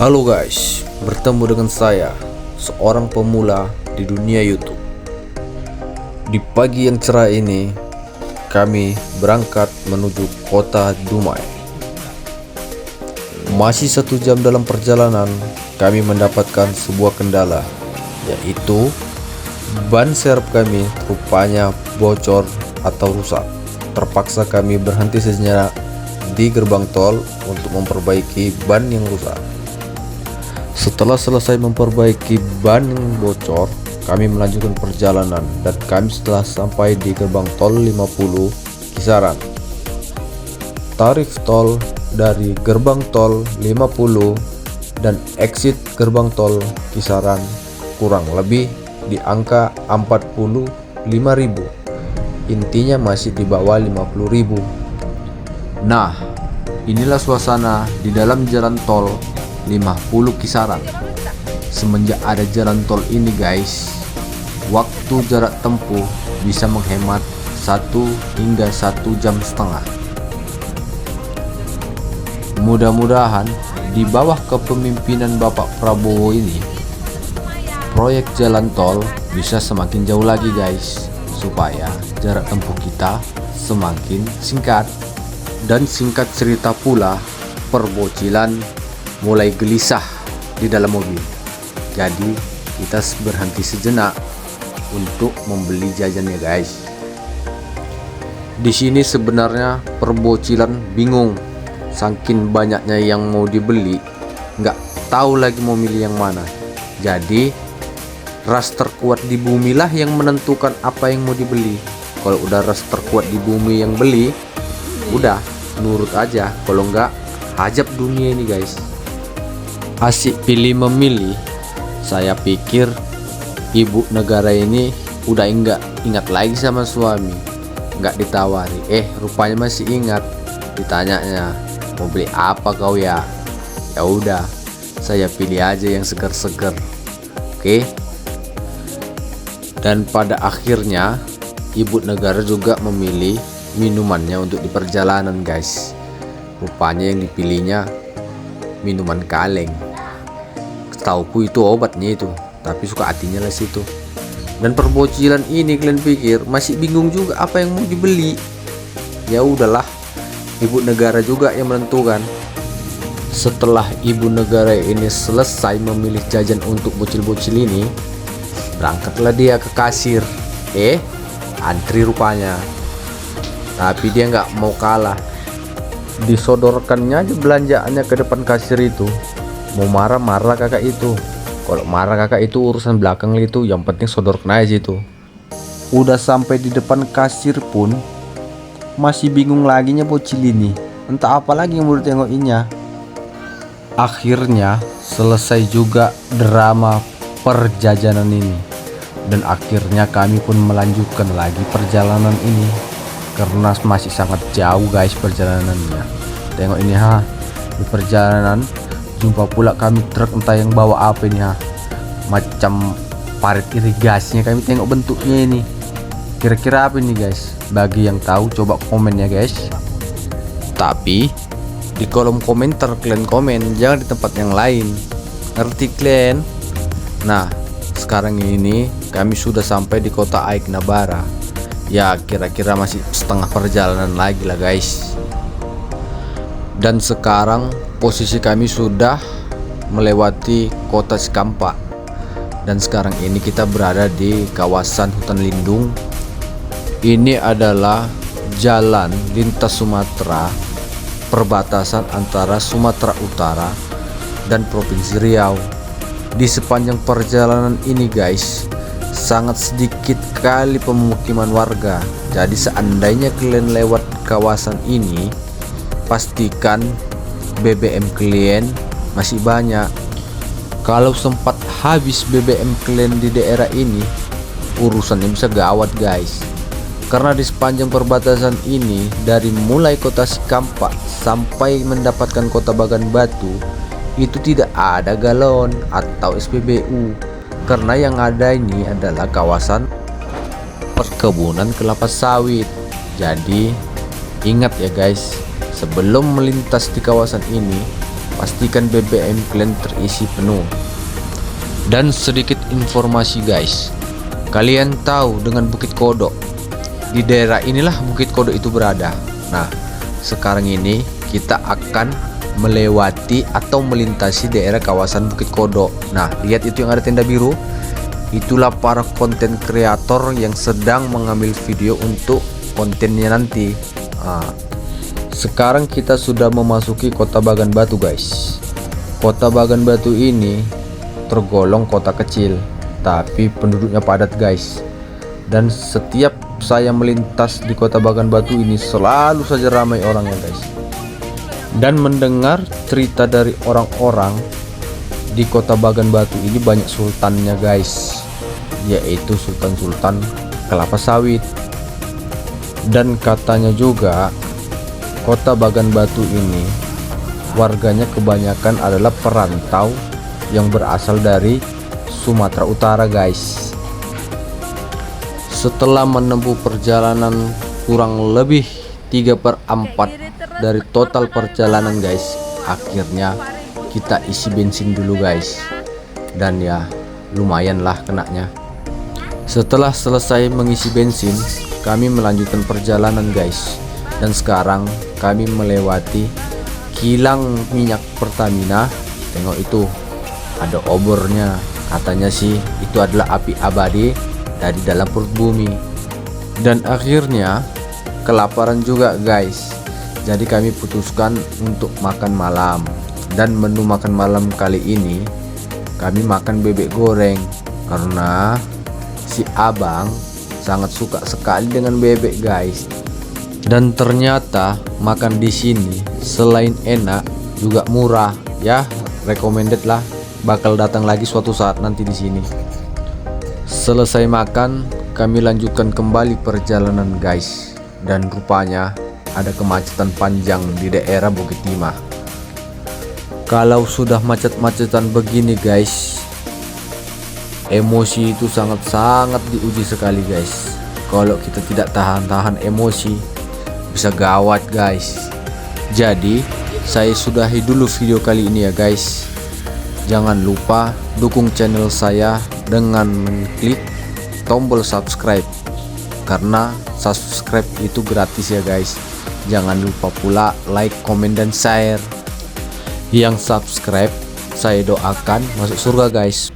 Halo guys, bertemu dengan saya, seorang pemula di dunia YouTube. Di pagi yang cerah ini, kami berangkat menuju kota Dumai. Masih 1 jam dalam perjalanan, kami mendapatkan sebuah kendala, yaitu ban serep kami rupanya bocor atau rusak. Terpaksa kami berhenti sejenak di gerbang tol untuk memperbaiki ban yang rusak. Setelah selesai memperbaiki ban yang bocor, kami melanjutkan perjalanan dan kami setelah sampai di gerbang tol 50 Kisaran. Tarif tol dari gerbang tol 50 dan exit gerbang tol Kisaran kurang lebih di angka 45.000. Intinya masih di bawah 50.000. Nah, inilah suasana di dalam jalan tol 50 Kisaran. Semenjak ada jalan tol ini guys, waktu jarak tempuh bisa menghemat 1 hingga 1,5 jam. Mudah-mudahan di bawah kepemimpinan Bapak Prabowo ini, proyek jalan tol bisa semakin jauh lagi guys, supaya jarak tempuh kita semakin singkat. Dan singkat cerita pula, perbocilan mulai gelisah di dalam mobil. Jadi kita berhenti sejenak untuk membeli jajannya guys. Di sini sebenarnya perbocilan bingung, saking banyaknya yang mau dibeli, nggak tahu lagi mau milih yang mana. Jadi ras terkuat di bumi lah yang menentukan apa yang mau dibeli. Kalau udah ras terkuat di bumi yang beli, udah nurut aja. Kalau nggak, hajab dunia ini guys. Asik pilih memilih. Saya pikir ibu negara ini udah enggak ingat lagi sama suami, nggak ditawari. Rupanya masih ingat. Ditanyanya, mau beli apa kau ya? Ya udah, saya pilih aja yang seger-seger. Oke. Dan pada akhirnya ibu negara juga memilih minumannya untuk di perjalanan guys. Rupanya yang dipilihnya minuman kaleng. Setauku itu obatnya itu, tapi suka hatinya lah situ. Dan perbocilan ini kalian pikir masih bingung juga apa yang mau dibeli. Ya udahlah, ibu negara juga yang menentukan. Setelah ibu negara ini selesai memilih jajan untuk bocil-bocil ini, berangkatlah dia ke kasir. Antri rupanya. Tapi dia nggak mau kalah. Disodorkannya aja belanjaannya ke depan kasir itu. Mau marah-marah kakak itu. Kalau marah kakak itu urusan belakang itu, yang penting sodorkan aja itu. Udah sampai di depan kasir pun masih bingung lagi nya bocil ini. Entah apa lagi yang mau ditengokinya. Akhirnya selesai juga drama perjajanan ini. Dan akhirnya kami pun melanjutkan lagi perjalanan ini. Karena masih sangat jauh guys perjalanannya. Tengok ini di perjalanan jumpa pula kami truk entah yang bawa apa ini macam parit irigasinya. Kami tengok bentuknya ini, kira-kira apa ini guys? Bagi yang tahu coba komen ya guys. Tapi di kolom komentar kalian komen, jangan di tempat yang lain, ngerti kalian? Nah, sekarang ini kami sudah sampai di kota Aiknabara. Ya kira-kira masih setengah perjalanan lagi lah guys. Dan sekarang posisi kami sudah melewati kota Cikampa. Dan sekarang ini kita berada di kawasan hutan lindung. Ini adalah jalan lintas Sumatera, perbatasan antara Sumatera Utara dan Provinsi Riau. Di sepanjang perjalanan ini guys, sangat sedikit kali pemukiman warga. Jadi seandainya kalian lewat kawasan ini, pastikan BBM kalian masih banyak. Kalau sempat habis BBM kalian di daerah ini, urusannya bisa gawat guys. Karena di sepanjang perbatasan ini, dari mulai kota Cikampa sampai mendapatkan kota Bagan Batu, itu tidak ada galon atau SPBU. Karena yang ada ini adalah kawasan perkebunan kelapa sawit. Jadi ingat ya guys, sebelum melintas di kawasan ini, pastikan BBM kalian terisi penuh. Dan sedikit informasi guys, kalian tahu dengan Bukit Kodok, di daerah inilah Bukit Kodok itu berada. Nah, sekarang ini kita akan melewati atau melintasi daerah kawasan Bukit Kodok. Nah, lihat itu yang ada tenda biru, itulah para konten kreator yang sedang mengambil video untuk kontennya nanti. Sekarang kita sudah memasuki kota Bagan Batu guys. Kota Bagan Batu ini tergolong kota kecil, tapi penduduknya padat guys. Dan setiap saya melintas di kota Bagan Batu ini selalu saja ramai orangnya guys. Dan mendengar cerita dari orang-orang di kota Bagan Batu ini banyak sultannya guys, yaitu sultan-sultan kelapa sawit. Dan katanya juga kota Bagan Batu ini warganya kebanyakan adalah perantau yang berasal dari Sumatera Utara guys. Setelah menempuh perjalanan kurang lebih 3/4 dari total perjalanan guys, akhirnya kita isi bensin dulu guys. Dan ya lumayan lah kenanya. Setelah selesai mengisi bensin, kami melanjutkan perjalanan guys. Dan sekarang kami melewati kilang minyak Pertamina. Tengok itu, ada obornya. Katanya sih itu adalah api abadi dari dalam perut bumi. Dan akhirnya kelaparan juga guys. Jadi kami putuskan untuk makan malam. Dan menu makan malam kali ini kami makan bebek goreng, karena si abang sangat suka sekali dengan bebek guys. Dan ternyata makan di sini selain enak juga murah ya, recommended lah, bakal datang lagi suatu saat nanti di sini. Selesai makan, kami lanjutkan kembali perjalanan guys. Dan rupanya ada kemacetan panjang di daerah Bukit Timah. Kalau sudah macet-macetan begini guys, emosi itu sangat-sangat diuji sekali guys. Kalau kita tidak tahan-tahan emosi, bisa gawat guys. Jadi saya sudahi dulu video kali ini ya guys. Jangan lupa dukung channel saya dengan mengklik tombol subscribe, karena subscribe itu gratis ya guys. Jangan lupa pula like, komen, dan share. Yang subscribe saya doakan masuk surga guys.